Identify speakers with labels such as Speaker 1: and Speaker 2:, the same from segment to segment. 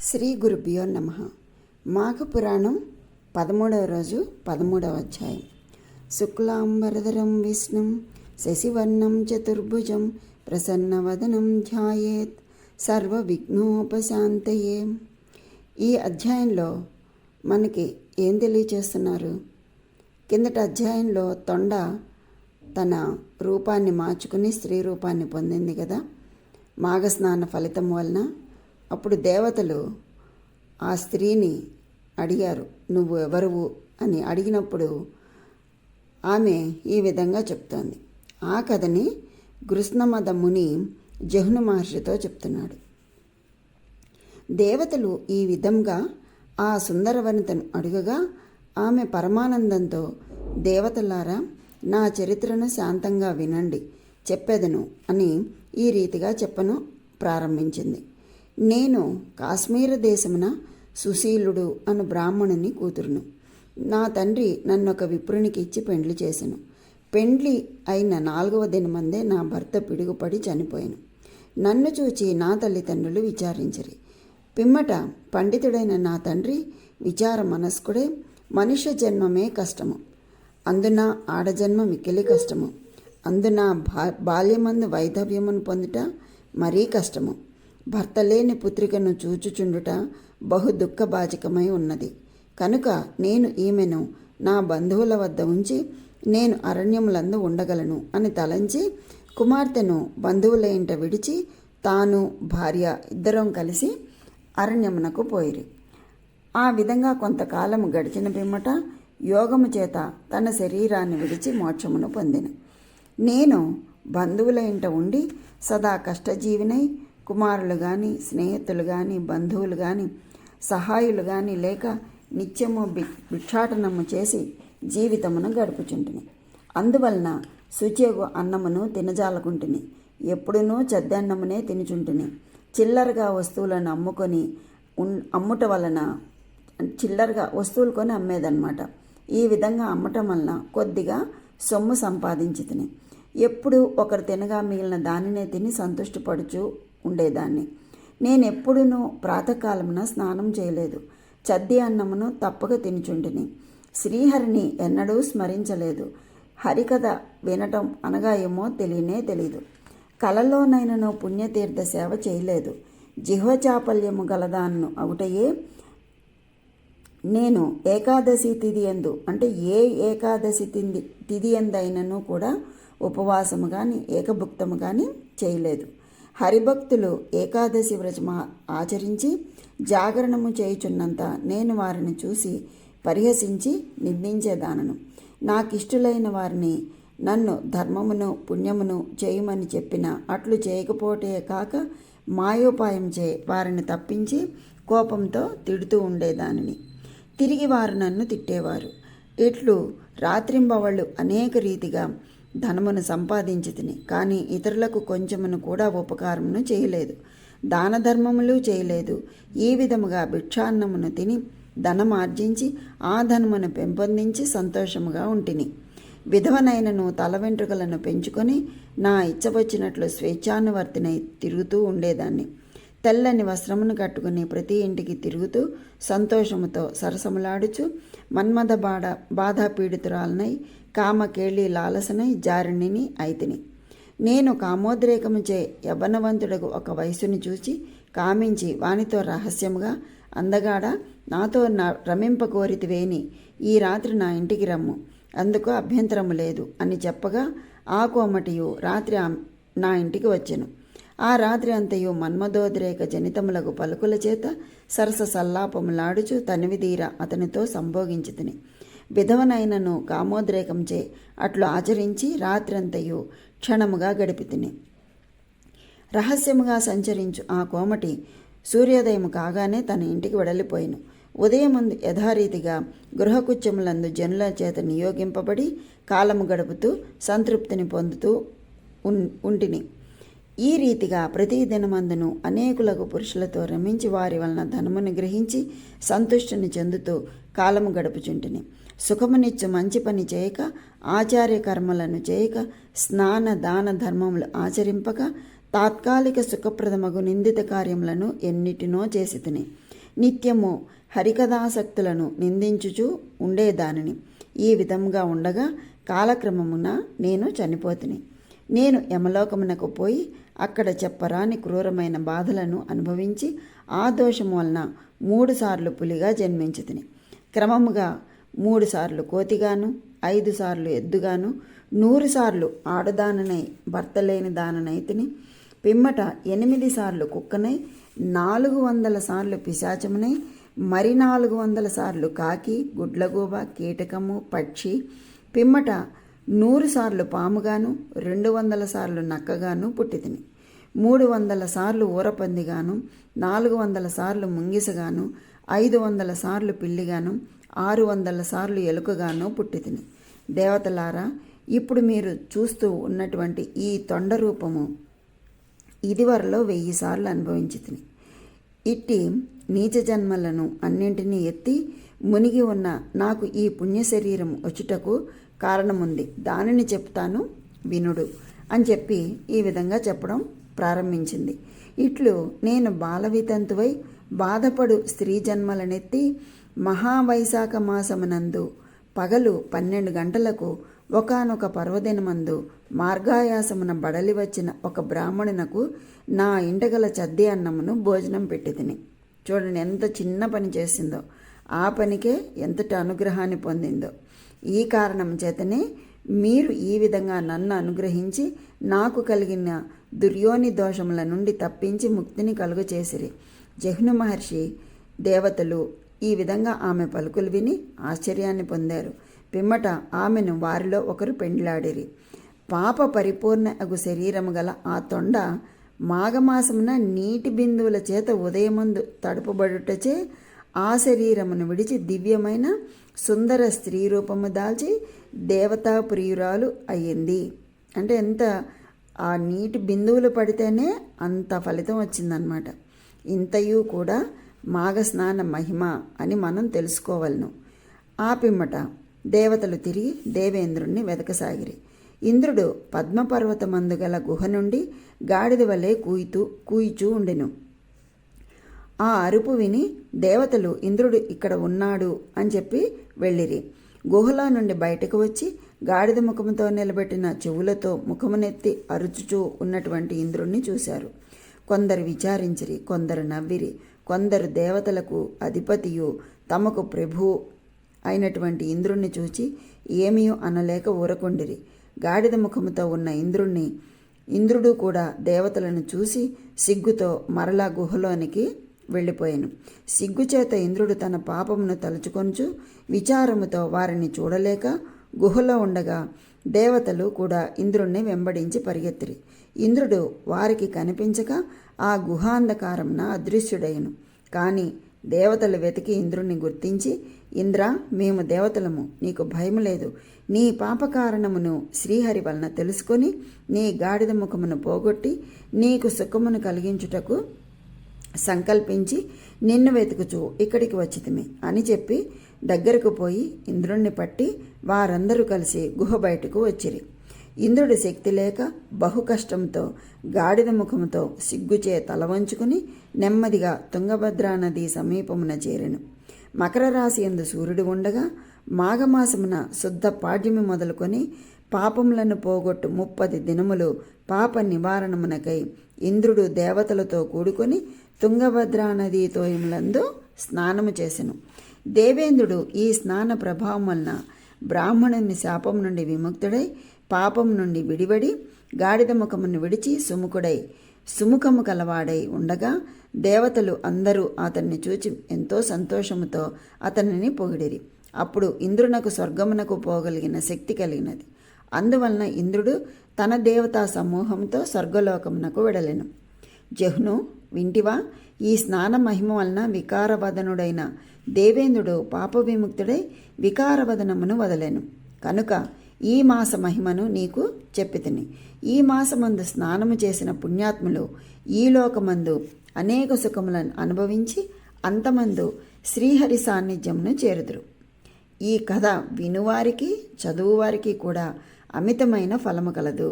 Speaker 1: శ్రీ గురుభ్యో నమః. మాఘపురాణం 13వ రోజు 13వ అధ్యాయం. శుక్లాంబరధరం విష్ణుం శశివర్ణం చతుర్భుజం ప్రసన్నవదనం ధ్యాయేత్ సర్వవిఘ్నోపశాంతయే. ఈ అధ్యాయంలో మనకి ఏం తెలియచేస్తున్నారు? కిందటి అధ్యాయంలో తొండ తన రూపాన్ని మార్చుకుని స్త్రీ రూపాన్ని పొందింది కదా, మాఘస్నాన ఫలితం వలన. అప్పుడు దేవతలు ఆ స్త్రీని అడిగారు, నువ్వు ఎవరువు అని అడిగినప్పుడు ఆమె ఈ విధంగా చెప్తోంది. ఆ కథని గృష్ణమద ముని జహ్ను మహర్షితో చెప్తున్నాడు. దేవతలు ఈ విధంగా ఆ సుందరవనితను అడుగగా ఆమె పరమానందంతో, దేవతలారా, నా చరిత్రను శాంతంగా వినండి, చెప్పెదను అని ఈ రీతిగా చెప్పను ప్రారంభించింది. నేను కాశ్మీర దేశమున సుశీలుడు అను బ్రాహ్మణుని కూతురును. నా తండ్రి నన్ను ఒక విప్రునికి ఇచ్చి పెండ్లి చేసెను. పెండ్లి అయిన 4వ దినమందే నా భర్త పిడుగుపడి చనిపోయాను. నన్ను చూచి నా తల్లిదండ్రులు విచారించరి. పిమ్మట పండితుడైన నా తండ్రి విచార మనస్కుడే, మనుష్య జన్మమే కష్టము, అందున ఆడజన్మ మిక్కిలి కష్టము, అందున బాల్యమందు వైధవ్యమును పొందుట మరీ కష్టము, భర్త లేని పుత్రికను చూచుచుండుట బహు దుఃఖభాజకమై ఉన్నది. కనుక నేను ఈమెను నా బంధువుల వద్ద ఉంచి నేను అరణ్యములందు ఉండగలను అని తలంచి కుమార్తెను బంధువుల ఇంట విడిచి తాను భార్య ఇద్దరం కలిసి అరణ్యమునకు పోయిరి. ఆ విధంగా కొంతకాలము గడిచిన పిమ్మట యోగము చేత తన శరీరాన్ని విడిచి మోక్షమును పొందిన. నేను బంధువుల ఇంట ఉండి సదా కష్టజీవినై కుమారులు కానీ, స్నేహితులు కానీ, బంధువులు కానీ, సహాయులు కానీ లేక నిత్యము భిక్షాటనము చేసి జీవితమును గడుపుచుంటిని. అందువలన శుచియగు అన్నమును తినజాలకుంటుని, ఎప్పుడునూ చెద్దన్నమునే తినుచుంటుని. చిల్లరగా వస్తువులను అమ్ముట వలన చిల్లరగా వస్తువులు కొని అమ్మేదన్నమాట. ఈ విధంగా అమ్మటం వలన కొద్దిగా సొమ్ము సంపాదించి తిని ఎప్పుడు ఒకరు తినగా మిగిలిన దానినే తిని సంతృష్టిపడుచు ఉండేదాన్ని. నేనెప్పుడునూ ప్రాతకాలమున స్నానం చేయలేదు. చద్ది అన్నమును తప్పక తినుచుంటిని. శ్రీహరిని ఎన్నడూ స్మరించలేదు. హరికథ వినటం అనగా ఏమో తెలియదు. కలలోనైనను పుణ్యతీర్థ సేవ చేయలేదు. జిహ్వచాపల్యము గలదాన్ను అవుటయే నేను ఏకాదశి తిథి యందు, అంటే ఏ ఏకాదశి తిథి ఎందైనను కూడా ఉపవాసము కానీ ఏకభుక్తము కానీ చేయలేదు. హరిభక్తులు ఏకాదశి వ్రతము ఆచరించి జాగరణము చేయుచున్నంత నేను వారిని చూసి పరిహసించి నిందించేదానను. నాకిష్టులైన వారిని నన్ను ధర్మమును పుణ్యమును చేయమని చెప్పిన అట్లు చేయకపోతే కాక మాయోపాయం చే వారిని తప్పించి కోపంతో తిడుతూ ఉండేదానిని. తిరిగి వారు నన్ను తిట్టేవారు. ఇట్లు రాత్రింబవళ్ళు అనేక రీతిగా ధనమును సంపాదించి తిని, కానీ ఇతరులకు కొంచెమును కూడా ఉపకారమును చేయలేదు, దాన ధర్మములు చేయలేదు. ఈ విధముగా భిక్షాన్నమును తిని ధనమార్జించి ఆ ధనమును పెంపొందించి సంతోషముగా ఉంటిని. విధవనైనను తల వెంట్రుకలను పెంచుకొని నా ఇచ్చవచ్చినట్లు స్వేచ్ఛానువర్తినై తిరుగుతూ ఉండేదాన్ని. తెల్లని వస్త్రమును కట్టుకుని ప్రతి ఇంటికి తిరుగుతూ సంతోషముతో సరసములాడుచు మన్మథ బాధాపీడితురాలనై కామకేళి లాలసనై జారిణిని అయితిని. నేను కామోద్రేకముచే యవ్వనవంతుడకు ఒక వయసుని చూచి కామించి వానితో రహస్యముగా, అందగాడ, నాతో రమింపకోరితివేని, ఈ రాత్రి నా ఇంటికి రమ్ము, అందుకు అభ్యంతరము లేదు అని చెప్పగా ఆ కోమటియు రాత్రి నా ఇంటికి వచ్చెను. ఆ రాత్రి అంతయు మన్మధోద్రేక జనితములకు పలుకుల చేత సరస సల్లాపములాడుచు తనివిదీర అతనితో సంభోగించి తిని విధవనైనను కామోద్రేకంచే అట్లు ఆచరించి రాత్రంతయు క్షణముగా గడిపి తిని. రహస్యముగా సంచరించు ఆ కోమటి సూర్యోదయము కాగానే తన ఇంటికి వెడలిపోయిను. ఉదయముందు యథారీతిగా గృహకుత్యములందు జనుల చేత నియోగింపబడి కాలము గడుపుతూ సంతృప్తిని పొందుతూ ఉంటిని. ఈ రీతిగా ప్రతి దినమందును అనేకులకు పురుషులతో రమించి వారి వలన ధనమును గ్రహించి సంతుష్టిని చెందుతూ కాలము గడుపుచుంటిని. సుఖమునిచ్చు మంచి పని చేయక, ఆచార్య కర్మలను చేయక, స్నాన దాన ధర్మములు ఆచరింపక, తాత్కాలిక సుఖప్రదమగు నిందిత కార్యములను ఎన్నిటినో చేసి తిని నిత్యము హరికథాసక్తులను నిందించుచూ ఉండేదానిని. ఈ విధంగా ఉండగా కాలక్రమమున నేను చనిపోతిని. నేను యమలోకమునకు పోయి అక్కడ చెప్పరాని క్రూరమైన బాధలను అనుభవించి ఆ దోషము వలన 3 సార్లు పులిగా జన్మించితిని. క్రమముగా 3 సార్లు కోతిగాను, 5 సార్లు ఎద్దుగాను, 100 సార్లు ఆడదాననై భర్త లేని దాననైతిని. పిమ్మట 8 సార్లు కుక్కనై, 400 సార్లు పిశాచమునై, మరి 400 సార్లు కాకి, గుడ్లగూబ, కీటకము, పక్షి, పిమ్మట 100 సార్లు పాముగాను, 200 సార్లు నక్కగాను పుట్టితిని. 300 సార్లు ఊరపందిగాను, 400 సార్లు ముంగిసగాను, 500 సార్లు పిల్లిగాను, 600 సార్లు ఎలుకగాను పుట్టితిని. దేవతలారా, ఇప్పుడు మీరు చూస్తూ ఉన్నటువంటి ఈ తొండ రూపము ఇదివరలో 1000 సార్లు అనుభవించితిని. ఇట్టి నీచ జన్మలను అన్నింటినీ ఎత్తి మునిగి ఉన్న నాకు ఈ పుణ్య శరీరం వచ్చుటకు కారణముంది, దానిని చెప్తాను వినుడు అని చెప్పి ఈ విధంగా చెప్పడం ప్రారంభించింది. ఇట్లు నేను బాలవితంతువై బాధపడు స్త్రీ జన్మలనెత్తి మహావైశాఖ మాసమునందు పగలు 12 గంటలకు ఒకానొక పర్వదినమందు మార్గాయాసమున బడలి వచ్చిన ఒక బ్రాహ్మణునకు నా ఇంటగల చద్ది అన్నమును భోజనం పెట్టి తిని. చూడండి ఎంత చిన్న పని చేసిందో, ఆ పనికే ఎంతటి అనుగ్రహాన్ని పొందిందో. ఈ కారణం చేతనే మీరు ఈ విధంగా నన్ను అనుగ్రహించి నాకు కలిగిన దుర్యోని దోషముల నుండి తప్పించి ముక్తిని కలుగచేసిరి. జహ్ను మహర్షి దేవతలు ఈ విధంగా ఆమె పలుకులు విని ఆశ్చర్యాన్ని పొందారు. పిమ్మట ఆమెను వారిలో ఒకరు పెండ్లాడిరి. పాప పరిపూర్ణ అగు శరీరము గల ఆ తొండ మాఘమాసమున నీటి బిందువుల చేత ఉదయమందు తడుపబడుటచే ఆ శరీరమును విడిచి దివ్యమైన సుందర స్త్రీ రూపము దాల్చి దేవతా ప్రియురాలు అయ్యింది. అంటే ఎంత ఆ నీటి బిందువులు పడితేనే అంత ఫలితం వచ్చిందనమాట. ఇంతయు కూడా మాఘస్నాన మహిమ అని మనం తెలుసుకోవలను. ఆ పిమ్మట దేవతలు తిరిగి దేవేంద్రుణ్ణి వెతకసాగిరి. ఇంద్రుడు పద్మపర్వతమందు గల గుహ నుండి గాడిద వలె కూయిచూ ఉండెను. ఆ అరుపు విని దేవతలు ఇంద్రుడు ఇక్కడ ఉన్నాడు అని చెప్పి వెళ్ళిరి. గుహలో నుండి బయటకు వచ్చి గాడిద ముఖముతో నిలబెట్టిన చెవులతో ముఖమునెత్తి అరుచుచూ ఉన్నటువంటి ఇంద్రుణ్ణి చూశారు. కొందరు విచారించిరి, కొందరు నవ్విరి. కొందరు దేవతలకు అధిపతియు తమకు ప్రభు అయినటువంటి ఇంద్రుణ్ణి చూచి ఏమీ అనలేక ఊరకొండిరి. గాడిద ముఖముతో ఉన్న ఇంద్రుడు కూడా దేవతలను చూసి సిగ్గుతో మరలా గుహలోనికి వెళ్ళిపోయాను. సిగ్గుచేత ఇంద్రుడు తన పాపమును తలుచుకొనుచు విచారముతో వారిని చూడలేక గుహలో ఉండగా దేవతలు కూడా ఇంద్రుణ్ణి వెంబడించి పరిగెత్తిరి. ఇంద్రుడు వారికి కనిపించక ఆ గుహాంధకారమున అదృశ్యుడయ్యను. కానీ దేవతలు వెతికి ఇంద్రుణ్ణి గుర్తించి, ఇంద్ర, మేము దేవతలము, నీకు భయము లేదు. నీ పాప కారణమును శ్రీహరి వలన తెలుసుకొని నీ గాడిద ముఖమును పోగొట్టి నీకు సుఖమును కలిగించుటకు సంకల్పించి నిన్ను వెతుకుచూ ఇక్కడికి వచ్చితిమి అని చెప్పి దగ్గరకు పోయి ఇంద్రుణ్ణి పట్టి వారందరూ కలిసి గుహ బయటకు వచ్చిరి. ఇంద్రుడి శక్తి లేక బహు కష్టంతో గాడిద ముఖముతో సిగ్గుచే తల వంచుకుని నెమ్మదిగా తుంగభద్రా నది సమీపమున చేరెను. మకర రాశి యందు సూర్యుడు ఉండగా మాఘమాసమున శుద్ధ పాడ్యమి మొదలుకొని పాపములను పోగొట్టు 30 దినములు పాప నివారణమునకై ఇంద్రుడు దేవతలతో కూడుకొని తుంగభద్రా నదీ తోయములందు స్నానము చేసెను. దేవేంద్రుడు ఈ స్నాన ప్రభావం వలన బ్రాహ్మణుని శాపం నుండి విముక్తుడై పాపం నుండి విడివడి గాడిద ముఖమును విడిచి సుముఖము కలవాడై ఉండగా దేవతలు అందరూ అతన్ని చూచి ఎంతో సంతోషముతో అతనిని పొగిడిరి. అప్పుడు ఇంద్రునకు స్వర్గమునకు పోగలిగిన శక్తి కలిగినది. అందువలన ఇంద్రుడు తన దేవతా సమూహంతో స్వర్గలోకమునకు వెడలెను. జహ్ను, వింటివా? ఈ స్నాన మహిమ వలన వికారవదనుడైన దేవేంద్రుడు పాప విముక్తుడై వికారవదనమును వదలెను. కనుక ఈ మాస మహిమను నీకు చెప్పితిని. ఈ మాసమందు స్నానము చేసిన పుణ్యాత్ములు ఈ లోకమందు అనేక సుఖములను అనుభవించి అంతమందు శ్రీహరి సాన్నిధ్యమును చేరుదురు. ఈ కథ వినువారికి చదువువారికి కూడా అమితమైన ఫలము కలదు.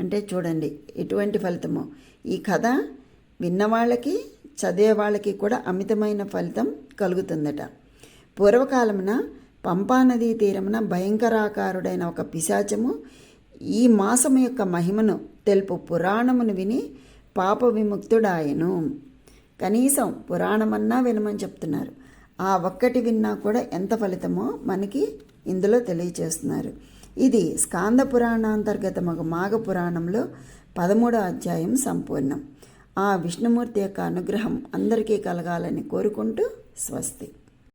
Speaker 1: అంటే చూడండి ఎటువంటి ఫలితమో. ఈ కథ విన్నవాళ్ళకి చదివే వాళ్ళకి కూడా అమితమైన ఫలితం కలుగుతుందట. పూర్వకాలమున పంపానదీ తీరమున భయంకరాకారుడైన ఒక పిశాచము ఈ మాసము యొక్క మహిమను తెలుపు పురాణమును విని పాప విముక్తుడాయను. కనీసం పురాణమన్నా వినమని చెప్తున్నారు. ఆ ఒక్కటి విన్నా కూడా ఎంత ఫలితమో మనకి ఇందులో తెలియచేస్తున్నారు. ఇది స్కాంద పురాణాంతర్గతమగు మాఘ పురాణంలో 13వ అధ్యాయం సంపూర్ణం. ఆ విష్ణుమూర్తి యొక్క అనుగ్రహం అందరికీ కలగాలని కోరుకుంటూ స్వస్తి.